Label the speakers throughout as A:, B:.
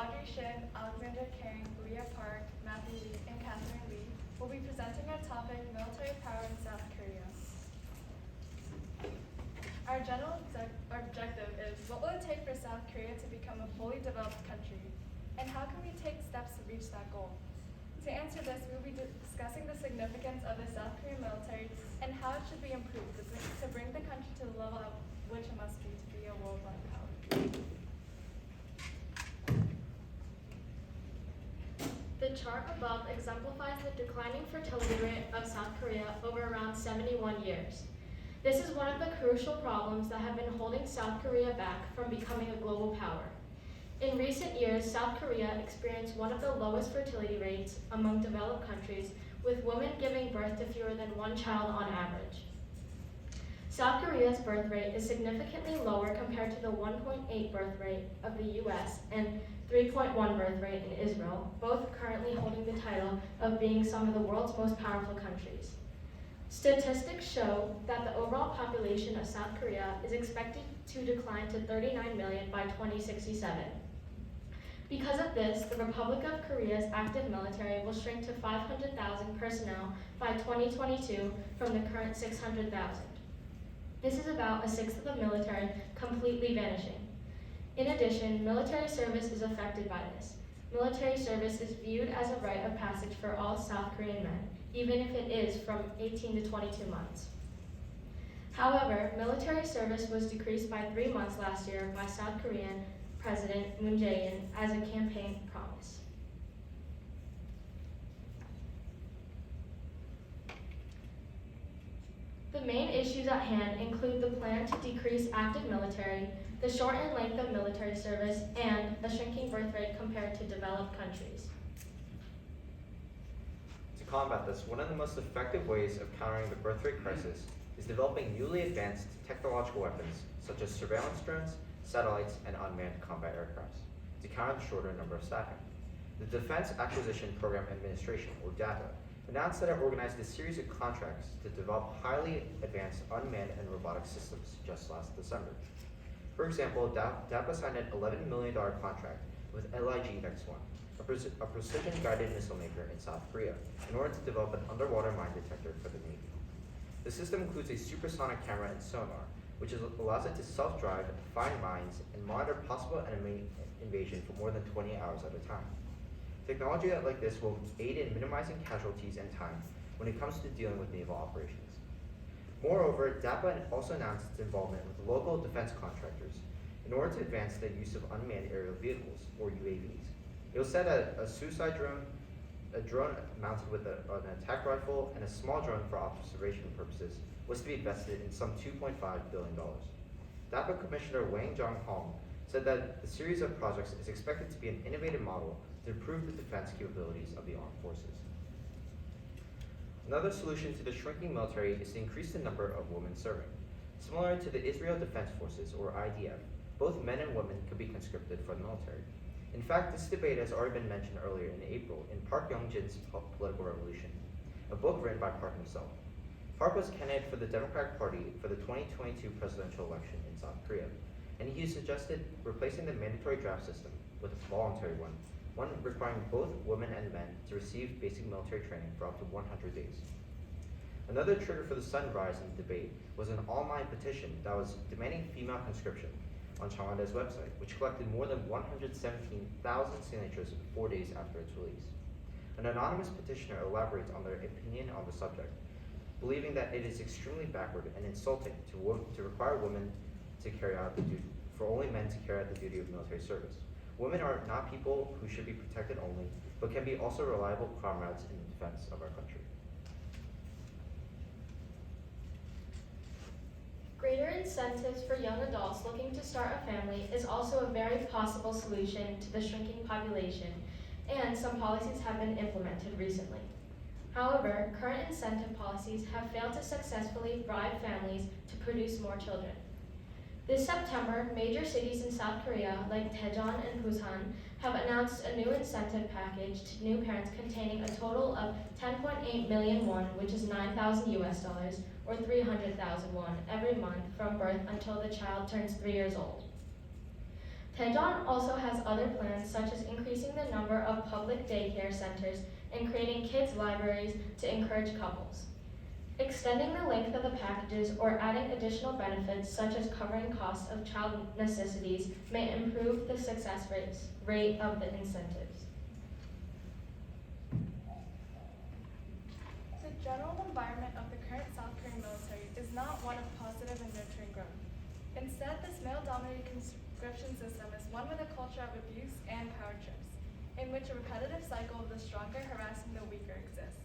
A: Audrey Shin, Kang, Leah Park, Matthew Lee, and Katherine Lee will be presenting our topic, Military Power in South Korea. Our general objective is, what will it take for South Korea to become a fully developed country? And how can we take steps to reach that goal? To answer this, we will be discussing the significance of the South Korean military and how it should be improved to bring the country to the level at which it must be to be a worldwide power.
B: The chart above exemplifies the declining fertility rate of South Korea over around 71 years. This is one of the crucial problems that have been holding South Korea back from becoming a global power. In recent years, South Korea experienced one of the lowest fertility rates among developed countries, with women giving birth to fewer than one child on average. South Korea's birth rate is significantly lower compared to the 1.8 birth rate of the US and 3.1 birth rate in Israel, both currently holding the title of being some of the world's most powerful countries. Statistics show that the overall population of South Korea is expected to decline to 39 million by 2067. Because of this, the Republic of Korea's active military will shrink to 500,000 personnel by 2022 from the current 600,000. This is about a sixth of the military completely vanishing. In addition, military service is affected by this. Military service is viewed as a rite of passage for all South Korean men, even if it is from 18 to 22 months. However, military service was decreased by 3 months last year by South Korean President Moon Jae-in as a campaign promise. The main issues at hand include the plan to decrease active military, the shortened length of military service, and a shrinking birth rate compared to developed countries.
C: To combat this, one of the most effective ways of countering the birth rate crisis is developing newly advanced technological weapons such as surveillance drones, satellites, and unmanned combat aircraft to counter the shorter number of staffing. The Defense Acquisition Program Administration, or DAPA, announced that it organized a series of contracts to develop highly advanced unmanned and robotic systems just last December. For example, DAPA signed an $11 million contract with LIG X-1, a precision-guided missile maker in South Korea, in order to develop an underwater mine detector for the Navy. The system includes a supersonic camera and sonar, which allows it to self-drive, find mines, and monitor possible enemy invasion for more than 20 hours at a time. Technology like this will aid in minimizing casualties and time when it comes to dealing with naval operations. Moreover, DAPA also announced its involvement with local defense contractors in order to advance the use of unmanned aerial vehicles, or UAVs. It will set a suicide drone, a drone mounted with an attack rifle, and a small drone for observation purposes was to be invested in some $2.5 billion. DAPA Commissioner Wang Jong-hong said that the series of projects is expected to be an innovative model to improve the defense capabilities of the armed forces. Another solution to the shrinking military is to increase the number of women serving. Similar to the Israel Defense Forces, or IDF, both men and women could be conscripted for the military. In fact, this debate has already been mentioned earlier in April in Park Young-jin's Political Revolution, a book written by Park himself. Park was candidate for the Democratic Party for the 2022 presidential election in South Korea, and he suggested replacing the mandatory draft system with a voluntary one requiring both women and men to receive basic military training for up to 100 days. Another trigger for the sudden rise in the debate was an online petition that was demanding female conscription on Cheondae's website, which collected more than 117,000 signatures 4 days after its release. An anonymous petitioner elaborates on their opinion on the subject, believing that it is extremely backward and insulting to require women to carry out the duty, for only men to carry out the duty of military service. Women are not people who should be protected only, but can be also reliable comrades in the defense of our country.
B: Greater incentives for young adults looking to start a family is also a very possible solution to the shrinking population, and some policies have been implemented recently. However, current incentive policies have failed to successfully drive families to produce more children. This September, major cities in South Korea, like Daejeon and Busan, have announced a new incentive package to new parents containing a total of 10.8 million won, which is 9,000 US dollars, or 300,000 won, every month from birth until the child turns 3 years old. Daehwan also has other plans such as increasing the number of public daycare centers and creating kids' libraries to encourage couples. Extending the length of the packages or adding additional benefits such as covering costs of child necessities may improve the success rate of the incentives.
A: The general environment of the current South Korean military is not one of positive and nurturing growth. Instead, this male-dominated conscription system is one with a culture of abuse and power trips, in which a repetitive cycle of the stronger harassing the weaker exists.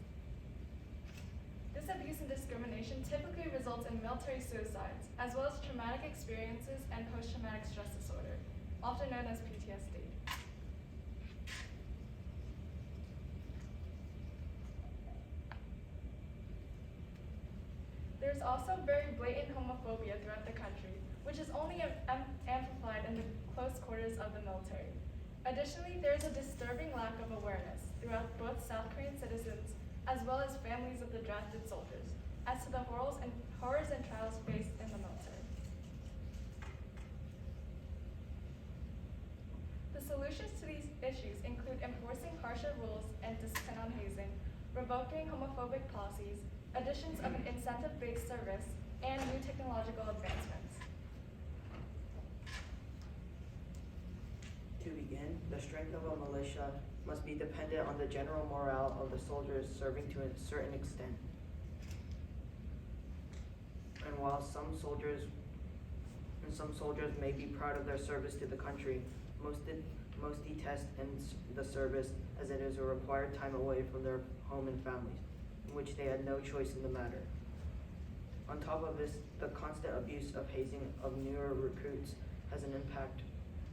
A: This abuse and discrimination typically results in military suicides, as well as traumatic experiences and post-traumatic stress disorder, often known as PTSD. There's also very blatant homophobia throughout the country, which is only amplified in the close quarters of the military. Additionally, there is a disturbing lack of awareness throughout both South Korean citizens as well as families of the drafted soldiers as to the horrors and trials faced in the military. The solutions to these issues include enforcing harsher rules and discipline on hazing, revoking homophobic policies, additions of an incentive-based service, and new technological advancements.
D: To begin, the strength of a militia must be dependent on the general morale of the soldiers serving to a certain extent. And while some soldiers may be proud of their service to the country, most detest the service as it is a required time away from their home and families, in which they had no choice in the matter. On top of this, the constant abuse of hazing of newer recruits has an impact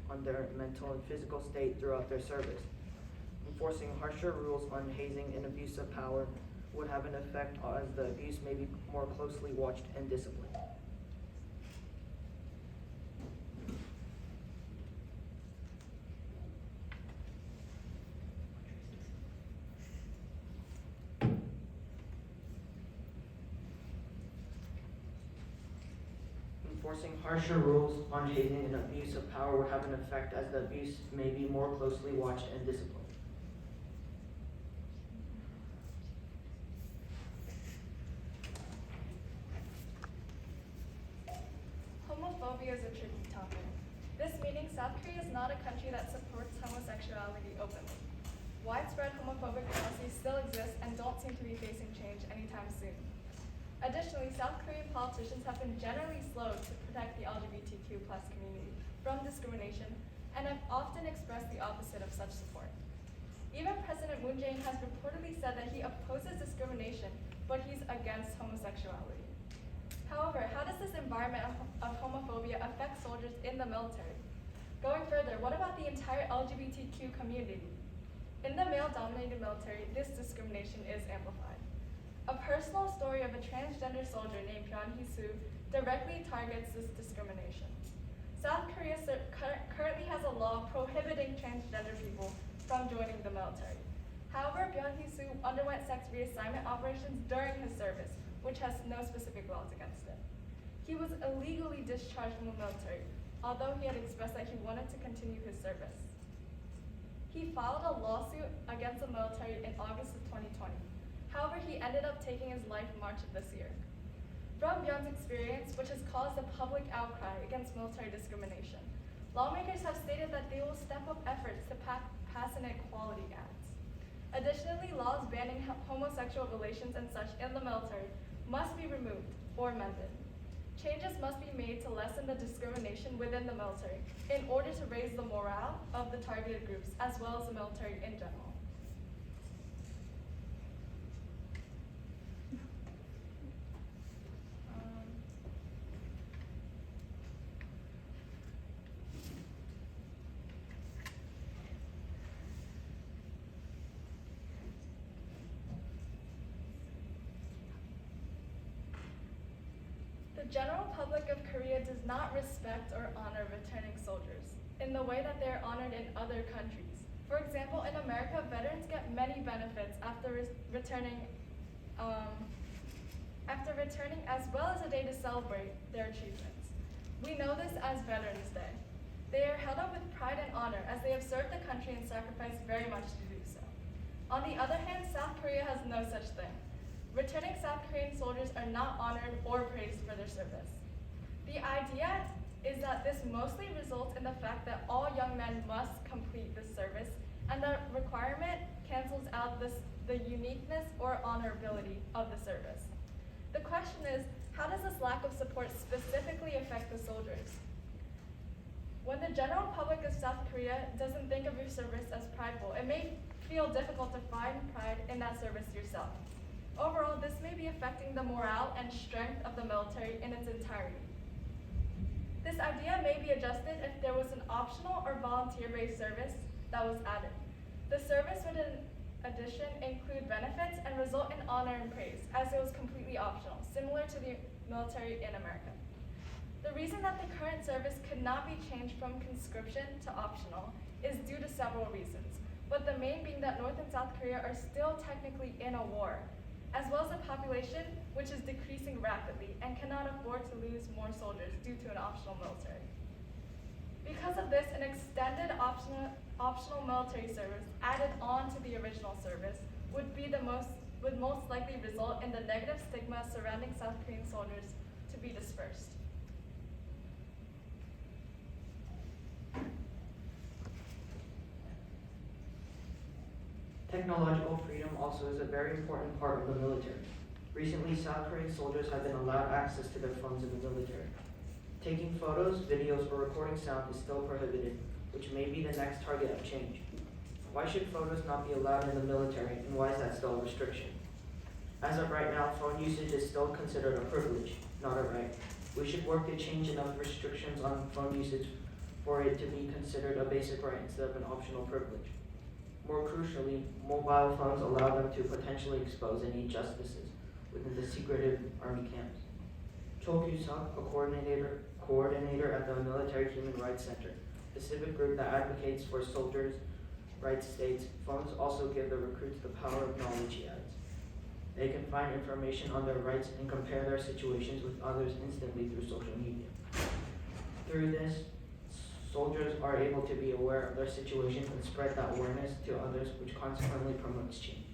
D: on their mental and physical state throughout their service. Enforcing harsher rules on hazing and abuse of power would have an effect as the abuse may be more closely watched and disciplined. Enforcing harsher rules on hazing and abuse of power would have an effect as the abuse may be more closely watched and disciplined.
A: Homophobia is a tricky topic. This meaning South Korea is not a country that supports homosexuality openly. Widespread homophobic policies still exist and don't seem to be facing change anytime soon. Additionally, South Korean politicians have been generally slow to protect the LGBTQ+ community from discrimination and have often expressed the opposite of such support. Even President Moon Jae-in has reportedly said that he opposes discrimination, but he's against homosexuality. However, how does this environment of homophobia affect soldiers in the military? Going further, what about the entire LGBTQ community? In the male-dominated military, this discrimination is amplified. A personal story of a transgender soldier named Byun Hee-soo directly targets this discrimination. South Korea currently has a law prohibiting transgender people from joining the military. However, Byun Hee-soo underwent sex reassignment operations during his service, which has no specific laws against it. He was illegally discharged from the military, although he had expressed that he wanted to continue his service. He filed a lawsuit against the military in August of 2020. However, he ended up taking his life in March of this year. From Byun's experience, which has caused a public outcry against military discrimination, lawmakers have stated that they will step up efforts to pass an Equality Act. Additionally, laws banning homosexual relations and such in the military must be removed or amended. Changes must be made to lessen the discrimination within the military in order to raise the morale of the targeted groups as well as the military in general. The general public of Korea does not respect or honor returning soldiers in the way that they are honored in other countries. For example, in America, veterans get many benefits after returning as well as a day to celebrate their achievements. We know this as Veterans Day. They are held up with pride and honor as they have served the country and sacrificed very much to do so. On the other hand, South Korea has no such thing. Returning South Korean soldiers are not honored or praised for their service. The idea is that this mostly results in the fact that all young men must complete this service, and the requirement cancels out the uniqueness or honorability of the service. The question is, how does this lack of support specifically affect the soldiers? When the general public of South Korea doesn't think of your service as prideful, it may feel difficult to find pride in that service yourself. Overall, this may be affecting the morale and strength of the military in its entirety. This idea may be adjusted if there was an optional or volunteer-based service that was added. The service would in addition include benefits and result in honor and praise, as it was completely optional, similar to the military in America. The reason that the current service could not be changed from conscription to optional is due to several reasons, but the main being that North and South Korea are still technically in a war, as well as a population which is decreasing rapidly and cannot afford to lose more soldiers due to an optional military. Because of this, an extended optional military service added on to the original service would most likely result in the negative stigma surrounding South Korean soldiers to be dispersed.
D: Technological freedom also is a very important part of the military. Recently, South Korean soldiers have been allowed access to their phones in the military. Taking photos, videos, or recording sound is still prohibited, which may be the next target of change. Why should photos not be allowed in the military, and why is that still a restriction? As of right now, phone usage is still considered a privilege, not a right. We should work to change enough restrictions on phone usage for it to be considered a basic right instead of an optional privilege. More crucially, mobile phones allow them to potentially expose any injustices within the secretive army camps. Cho Kyu-suk, a coordinator at the Military Human Rights Center, a civic group that advocates for soldiers' rights, states, phones also give the recruits the power of knowledge, he adds. They can find information on their rights and compare their situations with others instantly through social media. Through this, soldiers are able to be aware of their situations and spread that awareness to others, which consequently promotes change.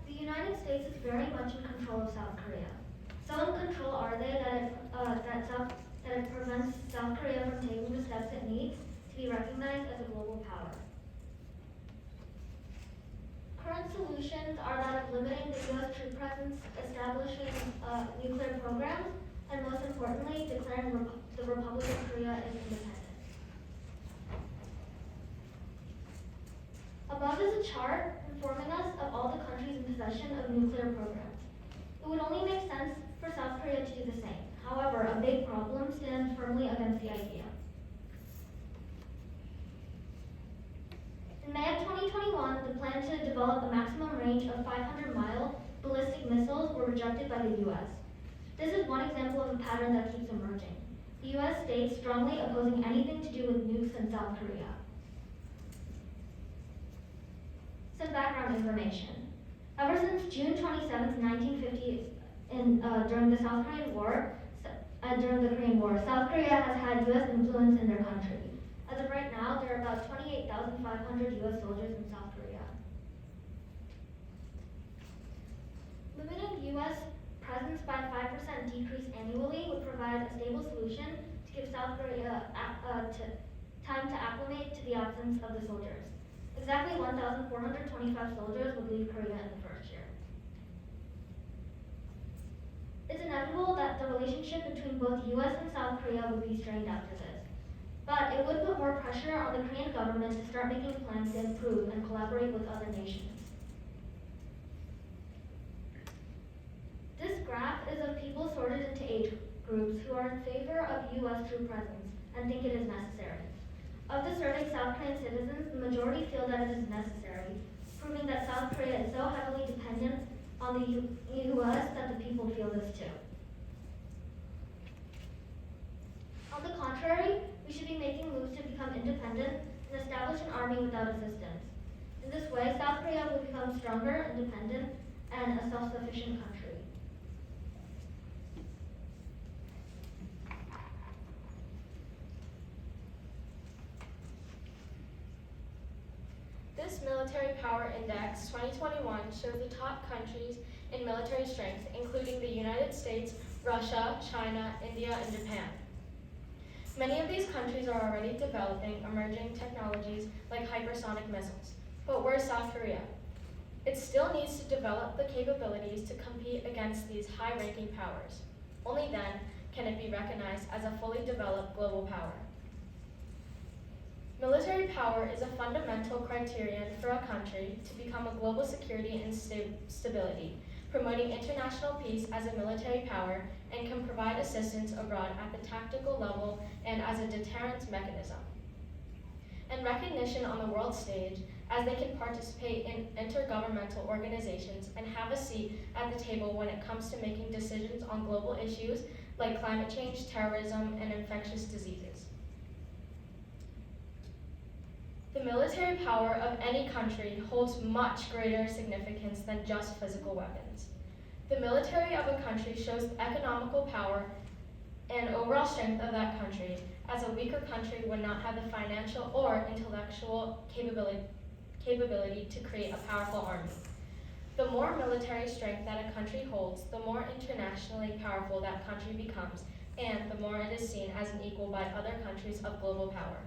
E: The United States is very much in control of South Korea. So in control are they that it prevents South Korea from taking the steps it needs to be recognized as a global power. Current solutions are that of limiting the U.S. troop presence, establishing nuclear programs, and most importantly, declaring the Republic of Korea as independent. Above is a chart informing us of all the countries in possession of nuclear programs. It would only make sense for South Korea to do the same. However, a big problem stands firmly against the idea. In May of 2021, the plan to develop a maximum range of 500-mile ballistic missiles were rejected by the U.S. This is one example of a pattern that keeps emerging. The U.S. states strongly opposing anything to do with nukes in South Korea. Some background information. Ever since June 27, 1950, during the Korean War, South Korea has had U.S. influence in their country. As of right now, there are about 28,500 U.S. soldiers in South Korea. Limiting U.S. presence by 5% decrease annually would provide a stable solution to give South Korea time to acclimate to the absence of the soldiers. Exactly 1,425 soldiers would leave Korea in the first year. It's inevitable that the relationship between both U.S. and South Korea would be strained after this. But it would put more pressure on the Korean government to start making plans to improve and collaborate with other nations. This graph is of people sorted into age groups who are in favor of U.S. troop presence and think it is necessary. Of the surveyed South Korean citizens, the majority feel that it is necessary, proving that South Korea is so heavily dependent on the U.S. that the people feel this too. On the contrary, we should be making moves to become independent and establish an army without assistance. In this way, South Korea will become stronger, independent, and a self-sufficient country.
B: Military Power Index 2021 shows the top countries in military strength, including the United States, Russia, China, India, and Japan. Many of these countries are already developing emerging technologies like hypersonic missiles. But where's South Korea? It still needs to develop the capabilities to compete against these high-ranking powers. Only then can it be recognized as a fully developed global power. Military power is a fundamental criterion for a country to become a global security and stability, promoting international peace as a military power, and can provide assistance abroad at the tactical level and as a deterrence mechanism. And recognition on the world stage, as they can participate in intergovernmental organizations and have a seat at the table when it comes to making decisions on global issues like climate change, terrorism, and infectious diseases. The military power of any country holds much greater significance than just physical weapons. The military of a country shows the economical power and overall strength of that country, as a weaker country would not have the financial or intellectual capability to create a powerful army. The more military strength that a country holds, the more internationally powerful that country becomes, and the more it is seen as an equal by other countries of global power.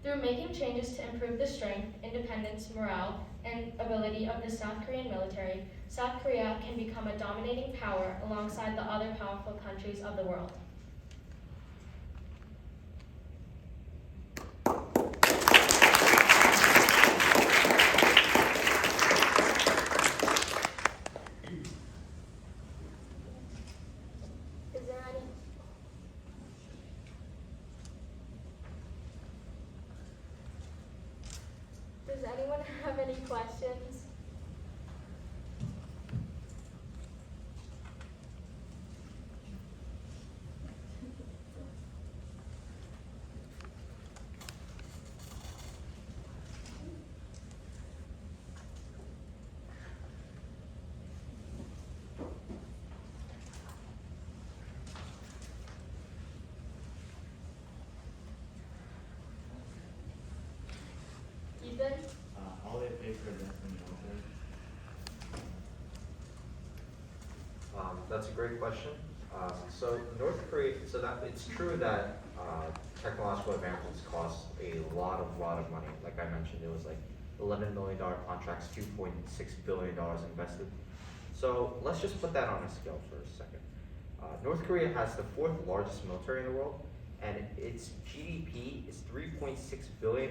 B: Through making changes to improve the strength, independence, morale, and ability of the South Korean military, South Korea can become a dominating power alongside the other powerful countries of the world. Does anyone have any questions? Ethan?
F: All they pay for this in military.
C: That's a great question. So North Korea, so that it's true that technological advancements cost a lot of money. Like I mentioned, it was like $11 million contracts, $2.6 billion invested. So let's just put that on a scale for a second. North Korea has the 4th largest military in the world, and its GDP is $3.6 billion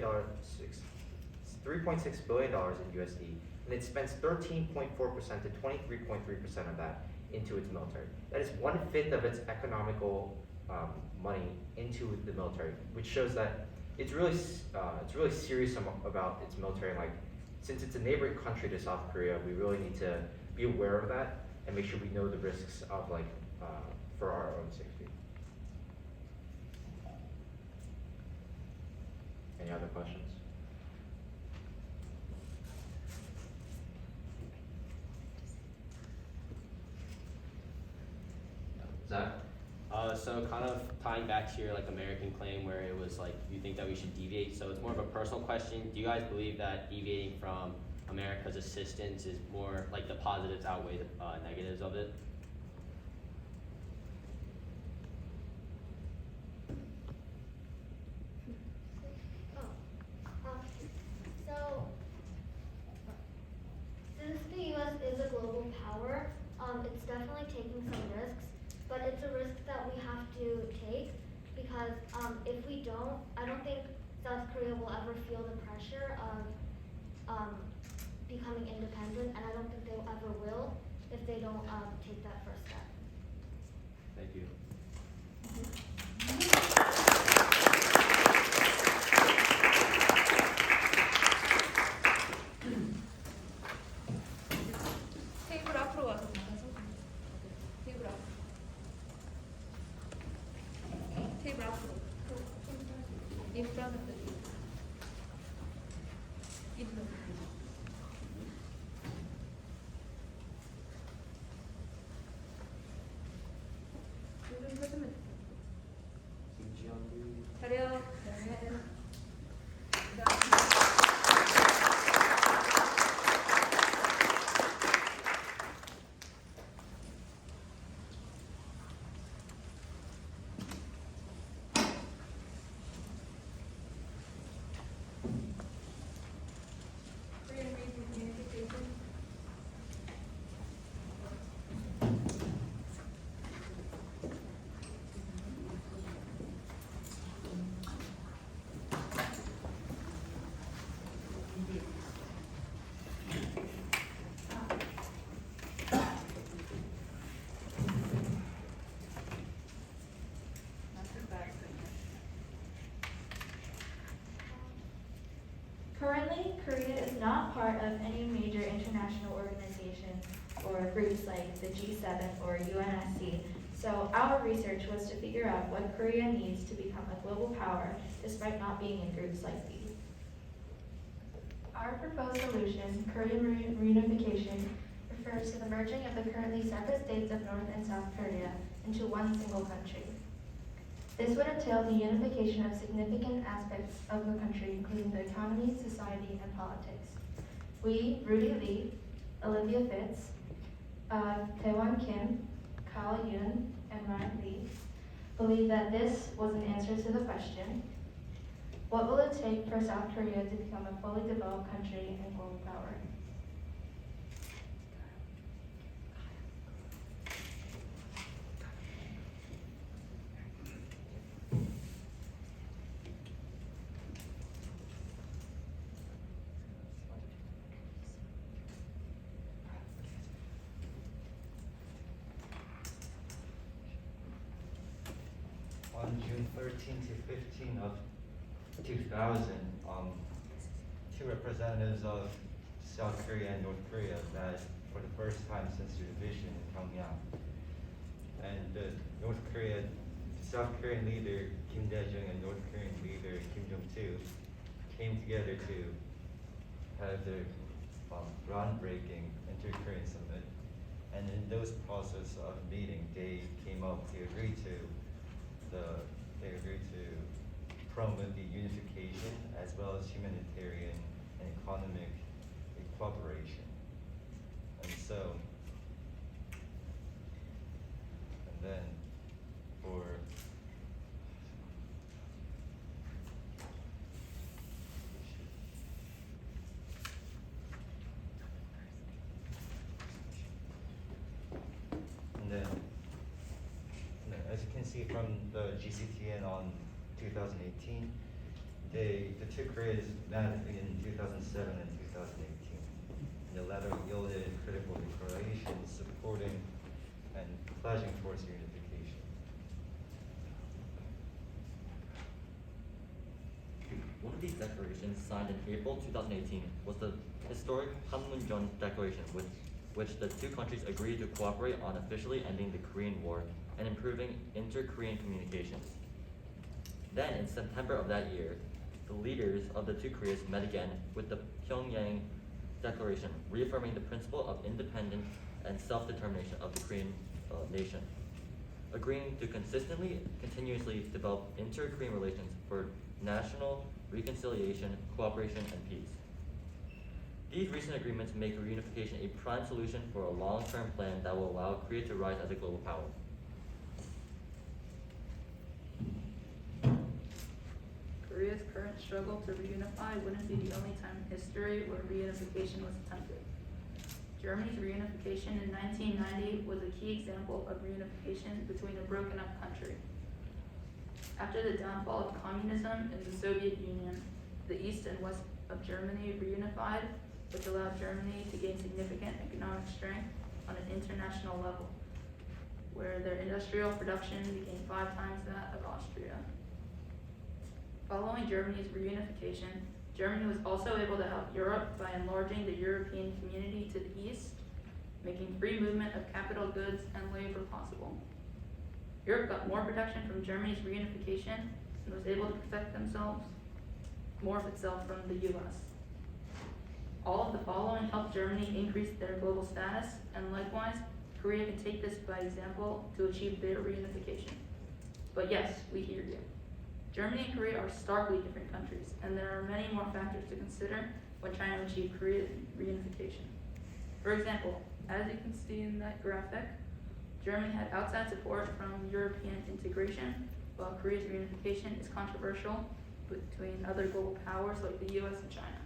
C: in USD, and it spends 13.4% to 23.3% of that into its military. That is 1/5 of its economical money into the military, which shows that it's really serious about its military. Like, since it's a neighboring country to South Korea, we really need to be aware of that and make sure we know the risks of for our own safety. Any other questions? Zach?
G: So kind of tying back to your American claim where it was you think that we should deviate. So it's more of a personal question. Do you guys believe that deviating from America's assistance is more the positives outweigh the negatives of it?
E: So, since the U.S. is a global power, it's definitely taking some risks, but it's a risk that we have to take because if we don't, I don't think South Korea will ever feel the pressure of becoming independent, and I don't think they ever will if they don't take that first step.
G: Thank you.
A: 테이블 앞으로 와서 나가서 테이블 앞. 테이블 앞으로. In front of the table. In front. 요즘 해주면 돼.
H: not part of any major international organization or groups like the G7 or UNSC. So our research was to figure out what Korea needs to become a global power despite not being in groups like these.
A: Our proposed solution, Korean reunification, refers to the merging of the currently separate states of North and South Korea into one single country. This would entail the unification of significant aspects of the country, including the economy, society, and politics. We, Ruhri Lee, Olivia Fitts, Daehwan Kim, Yoon, and Ruhri Lee, believe that this was an answer to the question, what will it take for South Korea to become a fully developed country and global power?
F: On June 13 to 15 of 2000, two representatives of South Korea and North Korea met for the first time since the division in Pyongyang. And the South Korean leader Kim Dae-jung and North Korean leader Kim Jong-il came together to have their groundbreaking inter-Korean summit. And in those process of meeting, they agreed to promote the unification as well as humanitarian and economic cooperation. And then as you can see from the GCTN on 2018, the two Koreas met in 2007 and 2018. And the latter yielded critical declarations supporting and pledging towards unification.
I: One of these declarations, signed in April 2018, was the historic Panmunjom Declaration, which the two countries agreed to cooperate on officially ending the Korean War and improving inter-Korean communications. Then, in September of that year, the leaders of the two Koreas met again with the Pyongyang Declaration, reaffirming the principle of independence and self-determination of the Korean nation, agreeing to continuously develop inter-Korean relations for national reconciliation, cooperation, and peace. These recent agreements make reunification a prime solution for a long-term plan that will allow Korea to rise as a global power.
J: Korea's current struggle to reunify wouldn't be the only time in history where reunification was attempted. Germany's reunification in 1990 was a key example of reunification between a broken up country. After the downfall of communism in the Soviet Union, the east and west of Germany reunified, which allowed Germany to gain significant economic strength on an international level, where their industrial production became 5 times that of Austria. Following Germany's reunification, Germany was also able to help Europe by enlarging the European community to the east, making free movement of capital goods and labor possible. Europe got more protection from Germany's reunification and was able to protect more of itself from the US. All of the following helped Germany increase their global status, and likewise, Korea can take this by example to achieve their reunification. But yes, we hear you. Germany and Korea are starkly different countries, and there are many more factors to consider when trying to achieve Korea's reunification. For example, as you can see in that graphic, Germany had outside support from European integration, while Korea's reunification is controversial between other global powers like the US and China.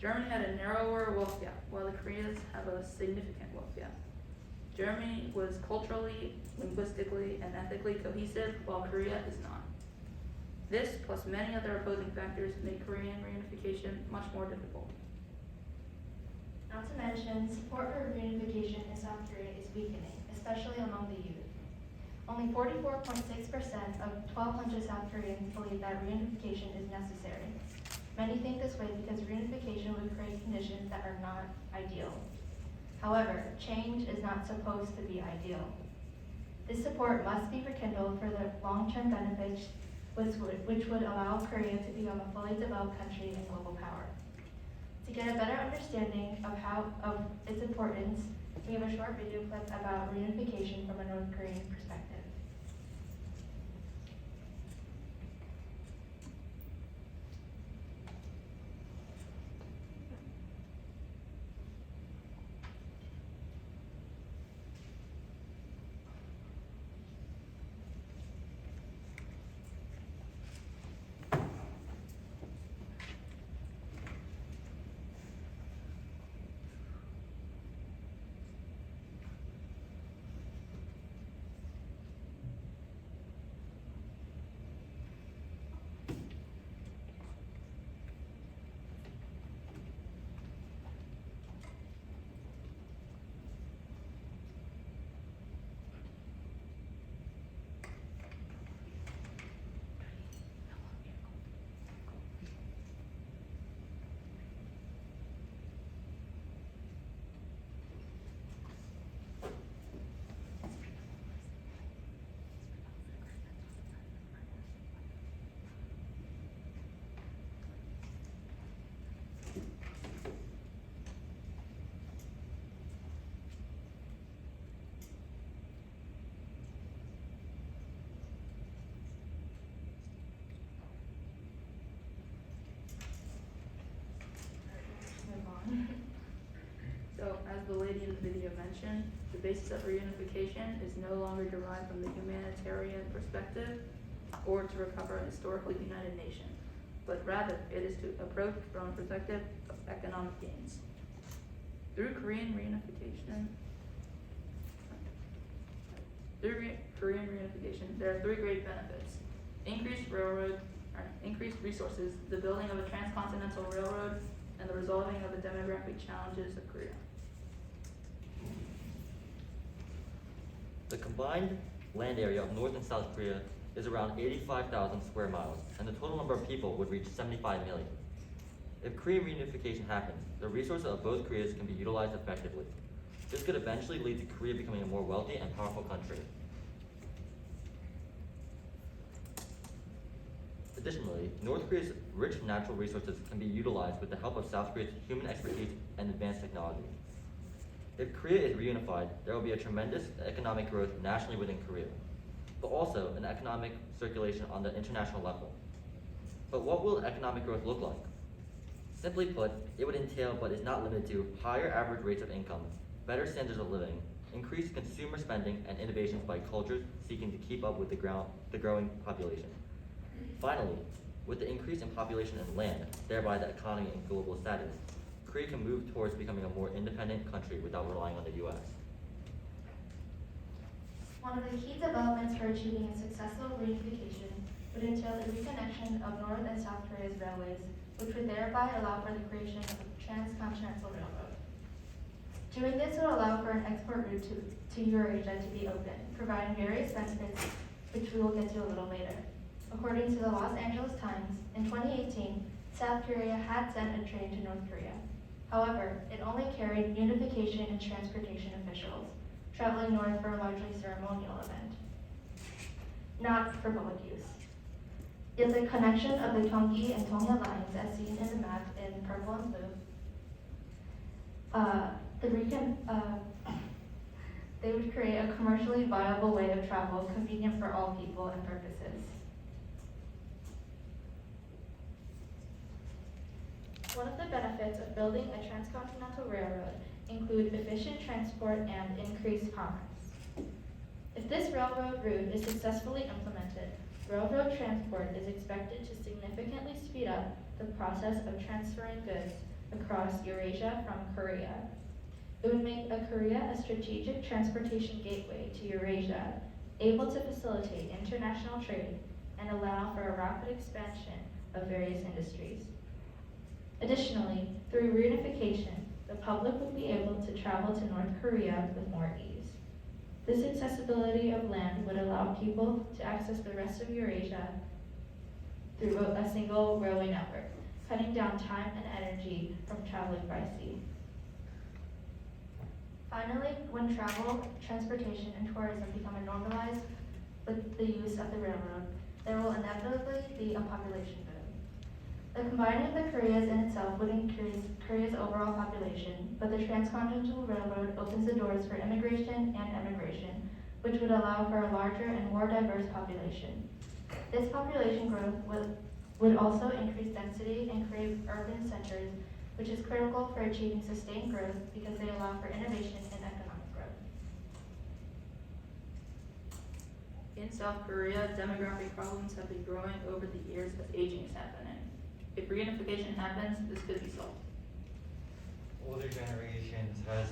J: Germany had a narrower wealth gap, while the Koreas have a significant wealth gap. Germany was culturally, linguistically, and ethically cohesive, while Korea is not. This, plus many other opposing factors, make Korean reunification much more difficult.
A: Not to mention, support for reunification in South Korea is weakening, especially among the youth. Only 44.6% of 1,200 South Koreans believe that reunification is necessary.
H: Many think this way because reunification would create conditions that are not ideal. However, change is not supposed to be ideal. This support must be rekindled for the long-term benefits which would allow Korea to become a fully developed country and global power. To get a better understanding of its importance, we have a short video clip about reunification from a North Korean perspective.
J: So, as the lady in the video mentioned, the basis of reunification is no longer derived from the humanitarian perspective or to recover a historically united nation, but rather it is to approach from a perspective of economic gains. Through Korean reunification, there are three great benefits: increased resources, the building of a transcontinental railroad, and the resolving of the demographic challenges of Korea.
I: The combined land area of North and South Korea is around 85,000 square miles, and the total number of people would reach 75 million. If Korean reunification happens, the resources of both Koreas can be utilized effectively. This could eventually lead to Korea becoming a more wealthy and powerful country. Additionally, North Korea's rich natural resources can be utilized with the help of South Korea's human expertise and advanced technology. If Korea is reunified, there will be a tremendous economic growth nationally within Korea, but also an economic circulation on the international level. But what will economic growth look like? Simply put, it would entail, but is not limited to, higher average rates of income, better standards of living, increased consumer spending, and innovations by cultures seeking to keep up with the growing population. Finally, with the increase in population and land, thereby the economy and global status, Korea can move towards becoming a more independent country without relying on the U.S.
H: One of the key developments for achieving a successful reunification would entail the reconnection of North and South Korea's railways, which would thereby allow for the creation of a transcontinental railroad. Doing this would allow for an export route to Eurasia to be open, providing various benefits, which we will get to a little later. According to the Los Angeles Times, in 2018, South Korea had sent a train to North Korea. However, it only carried unification and transportation officials, traveling north for a largely ceremonial event, not for public use. Yet the connection of the Gyeonggi and Donghae lines, as seen in the map in purple and blue, they would create a commercially viable way of travel convenient for all people and purposes. One of the benefits of building a transcontinental railroad include efficient transport and increased commerce. If this railroad route is successfully implemented, railroad transport is expected to significantly speed up the process of transferring goods across Eurasia from Korea. It would make Korea a strategic transportation gateway to Eurasia, able to facilitate international trade and allow for a rapid expansion of various industries. Additionally, through reunification, the public would be able to travel to North Korea with more ease. This accessibility of land would allow people to access the rest of Eurasia through a single railway network. cutting down time and energy from traveling by sea. Finally, when travel, transportation, and tourism become normalized with the use of the railroad, there will inevitably be a population boom. The combining of the Koreas in itself would increase Korea's overall population, but the transcontinental railroad opens the doors for immigration and emigration, which would allow for a larger and more diverse population. This population growth would also increase density and create urban centers, which is critical for achieving sustained growth because they allow for innovation and economic growth.
J: In South Korea, demographic problems have been growing over the years as aging is happening. If reunification happens, this could be solved.
F: Older generations has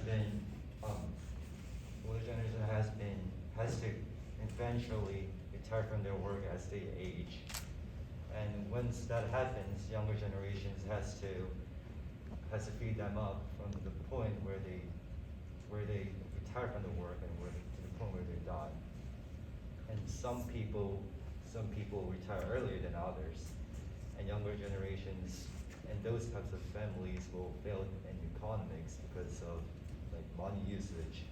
F: to eventually retire from their work as they age. And once that happens, younger generations has to feed them up from the point where they retire from the work and to the point where they die. And some people retire earlier than others, and younger generations and those types of families will fail in economics because of like money usage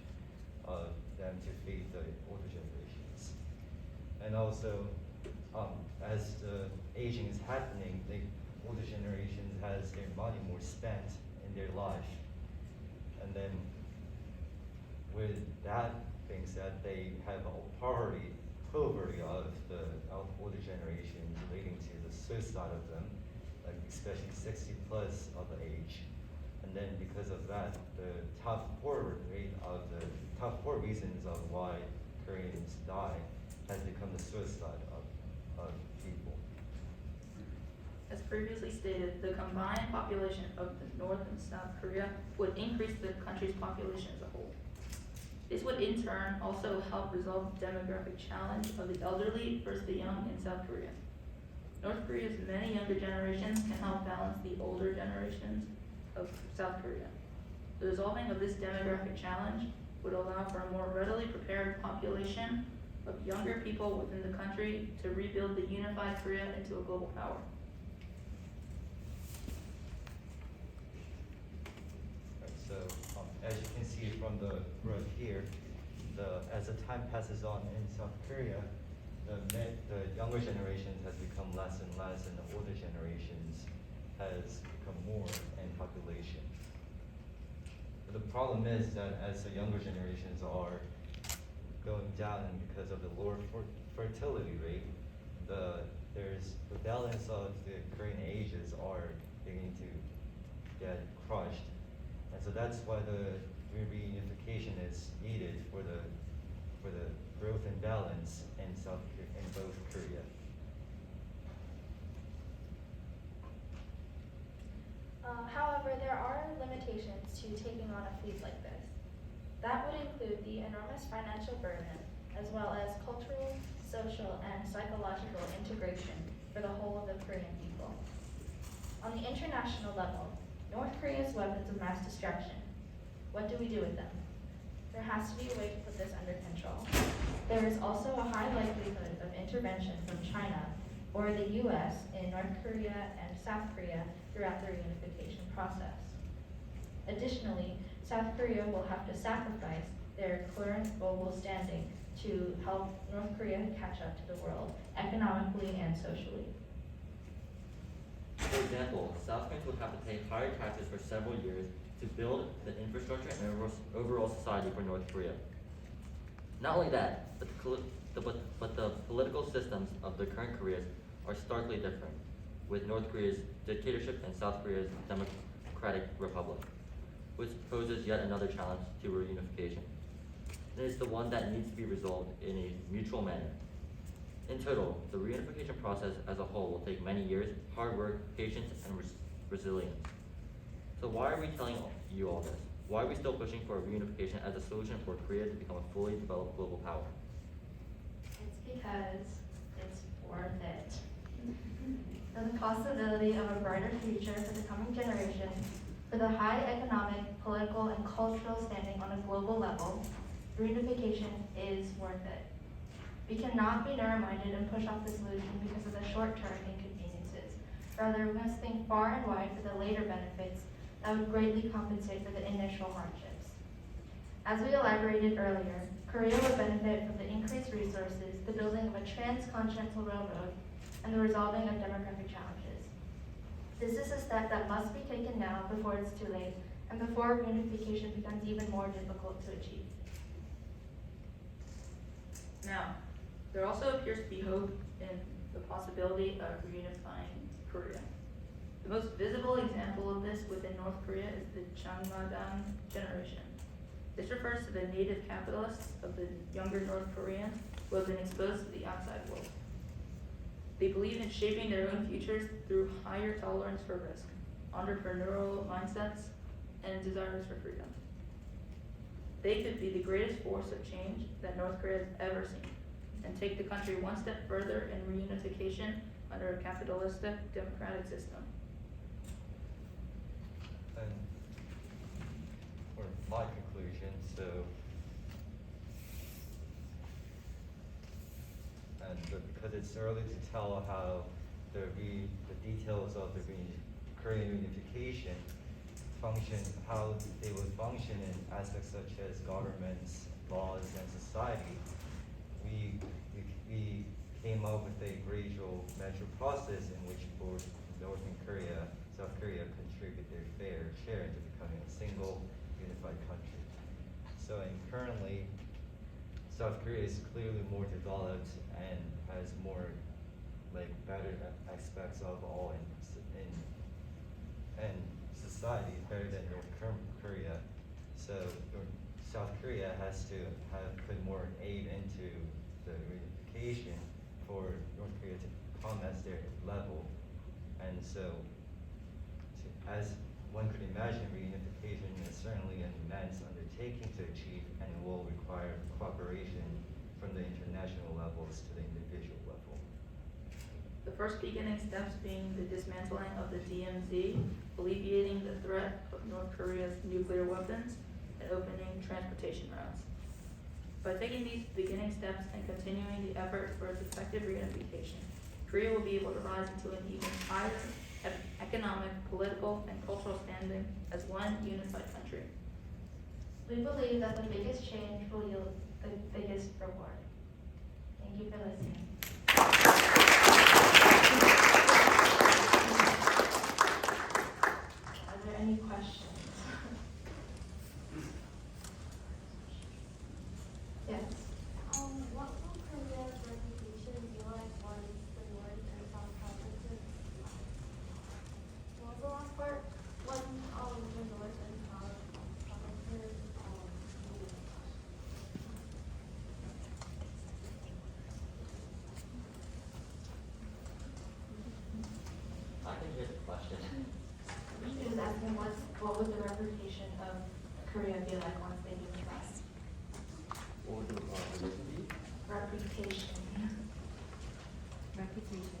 F: of them to feed the older generations. And also, as the aging is happening, the older generations has their money more spent in their life. And then with that being said, they have a poverty of the older generations leading to the suicide of them, like especially 60 plus of the age. And then because of that, the top four reasons of why Koreans die has become the suicide of people.
J: As previously stated, the combined population of the North and South Korea would increase the country's population as a whole. This would in turn also help resolve the demographic challenge of the elderly versus the young in South Korea. North Korea's many younger generations can help balance the older generations of South Korea. The resolving of this demographic challenge would allow for a more readily prepared population of younger people within the country to rebuild the unified Korea into a global power.
F: Right, so as you can see from the graph here, as the time passes on in South Korea, the younger generations has become less and less, and the older generations has become more in population. The problem is that as the younger generations are going down because of the lower fertility rate, the balance of the Korean ages are beginning to get crushed. And so that's why the reunification is needed for the growth and balance in both Korea.
H: However, there are limitations to taking on a fleet like this. That would include the enormous financial burden, as well as cultural, social, and psychological integration for the whole of the Korean people. On the international level, North Korea's weapons of mass destruction. What do we do with them? There has to be a way to put this under control. There is also a high likelihood of intervention from China or the U.S. in North Korea and South Korea throughout the reunification process. Additionally, South Korea will have to sacrifice their current global standing to help North Korea catch up to the world economically and socially.
I: For example, South Koreans would have to pay higher taxes for several years to build the infrastructure and overall society for North Korea. Not only that, but the political systems of the current Koreas are starkly different, with North Korea's dictatorship and South Korea's democratic republic, which poses yet another challenge to reunification. It is the one that needs to be resolved in a mutual manner. In total, the reunification process as a whole will take many years, hard work, patience, and resilience. So why are we telling you all this? Why are we still pushing for reunification as a solution for Korea to become a fully developed global power?
H: It's because it's worth it. For the possibility of a brighter future for the coming generation, for the high economic, political, and cultural standing on a global level, reunification is worth it. We cannot be narrow-minded and push off the solution because of the short-term inconveniences. Rather, we must think far and wide for the later benefits that would greatly compensate for the initial hardships. As we elaborated earlier, Korea would benefit from the increased resources, the building of a transcontinental railroad, and the resolving of demographic challenges. This is a step that must be taken now before it's too late, and before reunification becomes even more difficult to achieve.
J: Now, there also appears to be hope in the possibility of reunifying Korea. The most visible example of this within North Korea is the Changmadang generation. This refers to the native capitalists of the younger North Koreans who have been exposed to the outside world. They believe in shaping their own futures through higher tolerance for risk, entrepreneurial mindsets, and desires for freedom. They could be the greatest force of change that North Korea has ever seen, and take the country one step further in reunification under a capitalistic democratic system.
F: And for my conclusion, because it's early to tell how the details of the Korean reunification function, how they would function in aspects such as governments, laws, and society, we came up with a gradual measure process in which both Northern Korea, South Korea contribute their fair share into becoming a single unified country. So, and currently, South Korea is clearly more developed and has more better aspects of all in society, better than North Korea. So South Korea has to put more aid into the reunification for North Korea to come as their level. And so, as one could imagine, reunification is certainly an immense undertaking to achieve, and it will require cooperation from the international levels to the individual level.
J: The first beginning steps being the dismantling of the DMZ, alleviating the threat of North Korea's nuclear weapons, and opening transportation routes. By taking these beginning steps and continuing the effort for its effective reunification, Korea will be able to rise into an even higher economic, political, and cultural standing as one unified country.
H: We believe that the biggest change will yield the biggest reward. Thank you for listening. Are there any questions? Yes.
E: What will Korea's reputation be like once the North and South provinces? What was the last part? When the North and South provinces
I: I can hear the question.
H: She was asking what would the reputation of Korea be like once they unify?
I: What would the relation be?
H: Reputation. Reputation.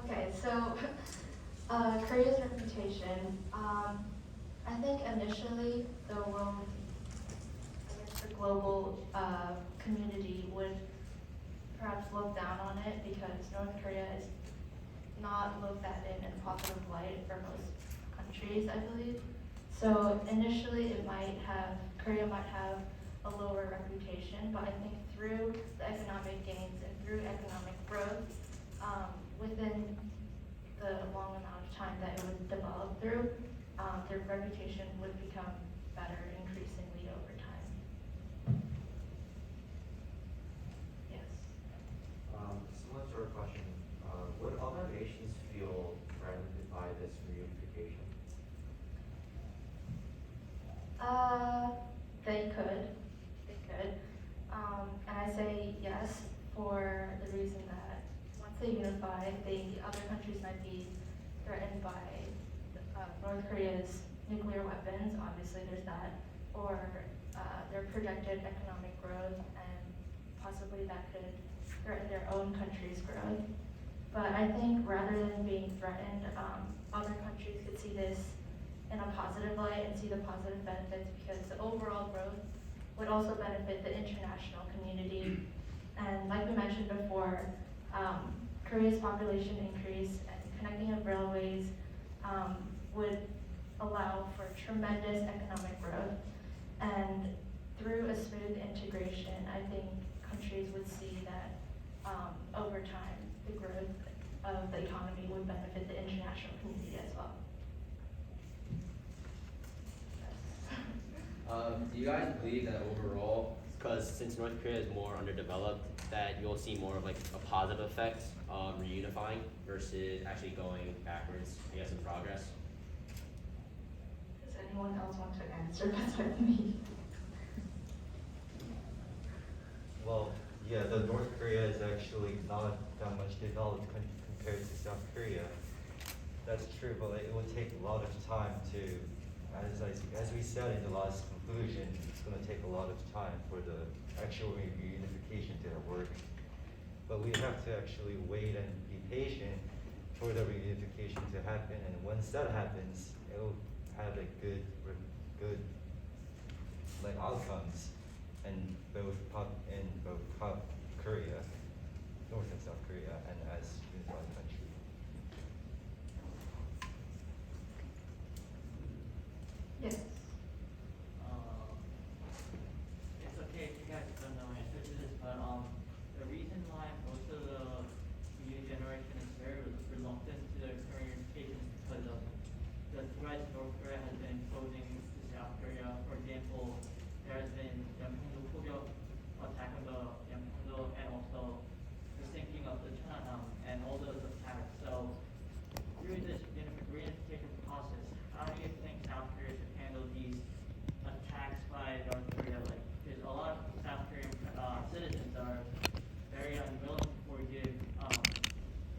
H: Okay, so Korea's reputation. I think initially the world, I guess the global community would perhaps look down on it because North Korea is not looked at in a positive light for most countries, I believe. So initially Korea might have a lower reputation, but I think through the economic gains and through economic growth, within the long amount of time that it would develop through, their reputation would become better increasingly over time. Yes.
C: Similar sort of question. Would other nations feel threatened by this reunification?
H: They could. And I say yes for the reason that once they unify, the other countries might be threatened by North Korea's nuclear weapons. Obviously, there's that, or their projected economic growth, and possibly that could threaten their own country's growth. But I think rather than being threatened, other countries could see this in a positive light and see the positive benefits, because the overall growth would also benefit the international community. And like we mentioned before, Korea's population increase and connecting of railways would allow for tremendous economic growth. And through a smooth integration, I think countries would see that over time, the growth of the economy would benefit the international community as well.
G: Do you guys believe that overall, because since North Korea is more underdeveloped, that you'll see more of like a positive effect reunifying versus actually going backwards, I guess, in progress?
H: Does anyone else want to answer besides me?
F: Well, yeah, the North Korea is actually not that much developed compared to South Korea. That's true, but it will take a lot of time to, as we said in the last conclusion, it's going to take a lot of time for the actual reunification to work. But we have to actually wait and be patient for the reunification to happen, and once that happens, it will have a good like outcomes in both Korea, North and South Korea, and as unified country.
H: Yes.
K: It's okay if you guys don't know the answer to this, but the reason why most of the new generation is very reluctant to the Korean education is because of the threats North Korea has been posing to South Korea. For example, there has been Yeonpyeong 폭격 attack on the Yeonpyeong and also the sinking of the Cheonan and all those attacks. So through this reunification process, how do you think South Korea should handle these attacks by North Korea? Like, because a lot of South Korean citizens are very unwilling to forgive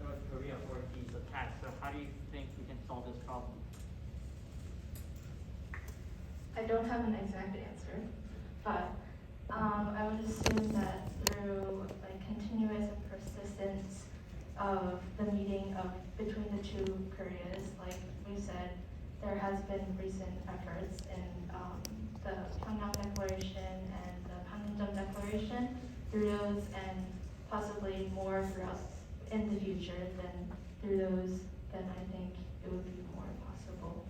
K: North Korea for these attacks. So how do you think we can solve this problem?
H: I don't have an exact answer, but I would assume that through like continuous and persistence of the meeting of between the two Koreas, like we said, there has been recent efforts in the Pyongyang Declaration and the Panmunjom Declaration. Through those and possibly more throughout in the future, then through those, then I think it would be more possible.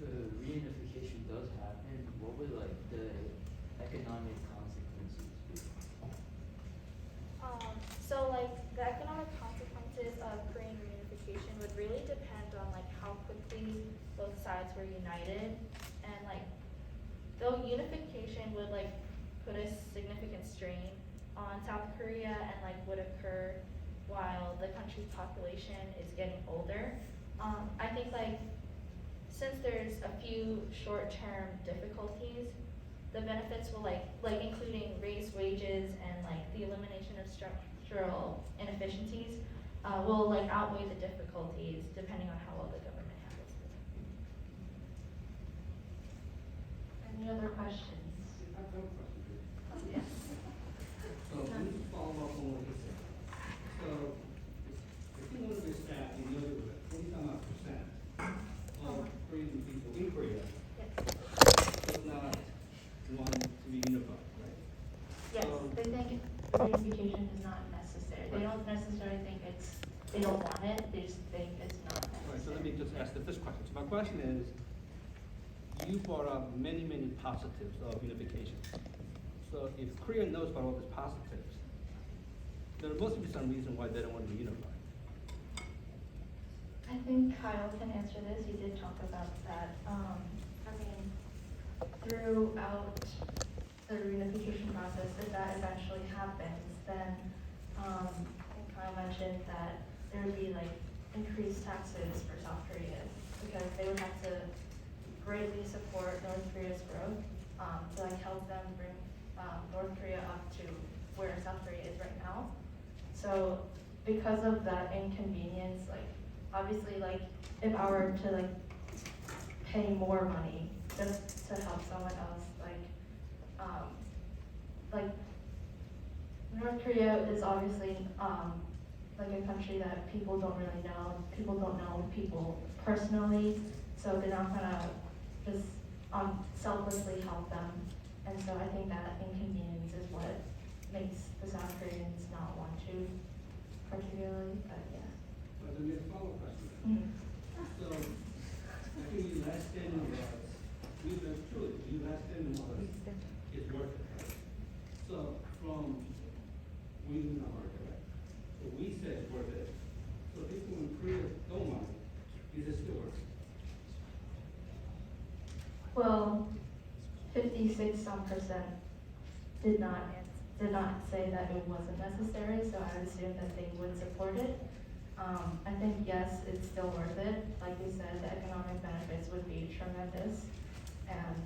L: The reunification does happen, what would like the economic consequences be?
A: So like the economic consequences of Korean reunification would really depend on like how quickly both sides were united, and like though unification would like put a significant strain on South Korea and like would occur while the country's population is getting older. I think like since there's a few short-term difficulties, the benefits will like including raised wages and like the elimination of structural inefficiencies will like outweigh the difficulties depending on how well the government handles it.
H: Any other questions?
M: I have a question, please.
H: Yes.
M: So, let me follow up on what you said. So, if you want to be staff, you know that 40% of Korean people in Korea
H: Yes.
M: does not want to be unified, right?
H: Yes,
M: So-
H: they think reunification is not necessary. They don't necessarily think they don't want it, they just think it's not necessary.
M: All right, so let me just ask the first question. So my question is, you brought up many positives of unification. So if Korea knows about all these positives, there must be some reason why they don't want to be unified.
H: I think Kyle can answer this, he did talk about that. I mean, throughout the reunification process, if that eventually happens, then, I think Kyle mentioned that there would be like increased taxes for South Korea, because they would have to greatly support North Korea's growth, to like help them bring, North Korea up to where South Korea is right now. So because of that inconvenience, like obviously like if I were to like pay more money just to help someone else, like North Korea is obviously like a country that people don't really know. People don't know people personally, so they're not gonna just selflessly help them. And so I think that inconvenience is what makes the South Koreans not want to, particularly. But yeah.
M: But then there's a follow-up question.
H: Mhm.
M: So, I think your last statement was, that's true, your last statement was, it's worth it, right? So, from, we know America, right? So we said it's worth it. So people in Korea don't mind, is it still worth it?
H: Well, 56% did not say that it wasn't necessary, so I would assume that they would support it. I think yes, it's still worth it. Like we said, the economic benefits would be tremendous, and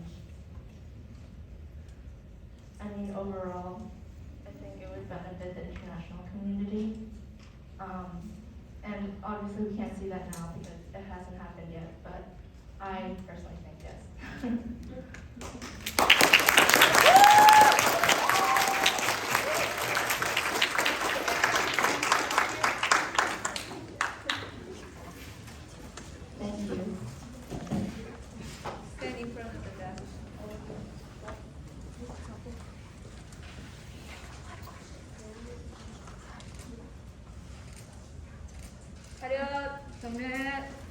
H: I mean overall, I think it would benefit the international community. And obviously we can't see that now because it hasn't happened yet, but I personally think yes. Thank you.
A: Stand in front of the desk. 차렷, 정례.